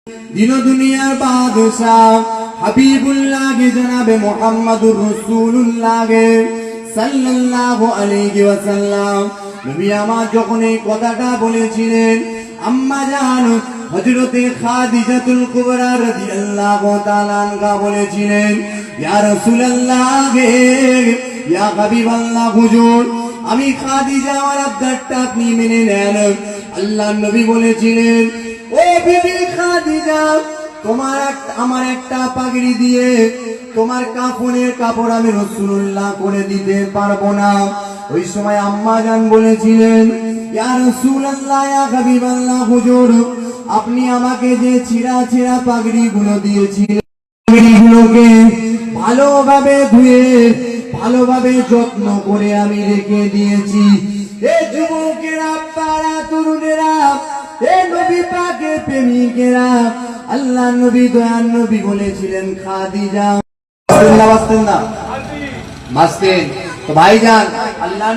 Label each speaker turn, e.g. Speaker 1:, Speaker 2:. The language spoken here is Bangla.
Speaker 1: दिन दुनिया बादशाह हबीबुल्लाह के जनाबे मुहम्मदुर रसूलुल्लाह के সাল্লাল্লাহু আলাইহি ওয়াসাল্লাম নবী আমার যখন এই কথাটা বলেছিলেন আম্মা জান হযরতে খাদিজাতুল কুবরা রাদিয়াল্লাহু তাআলা আনহা বলেছিলেন ইয়া রাসূলুল্লাহ ইয়া হাবিবাল্লাহ হুজুর আমি খাদিজা আমার আবদারটা আপনি মেনে নেন। আল্লাহর নবী বলেছিলেন ও বিবি খাদিজা তোমার আমার একটা পাগড়ি দিয়ে তোমার কাফনের কাপড় আমি রাসূলুল্লাহ করে দিতে পারবো না। ওই সময় আম্মা জান বলেছিলেন ইয়া রাসূলুল্লাহ ইয়া হাবিবাল্লাহ হুজুর আপনি আমাকে যে ছিঁড়া ছিঁড়া পাগড়ি গুলো দিয়েছিলেন পাগড়িগুলোকে ভালোভাবে ধুয়ে ভালোভাবে যত্ন করে আমি রেখে দিয়েছি। এ যুবকেরা পাড়া তরুণেরা এ নবী পাকের প্রেমিকেরা আল্লাহ নবী দয়ার নবী বলেছিলেন খাদিজা মাসতেন তো ভাইজান আল্লাহ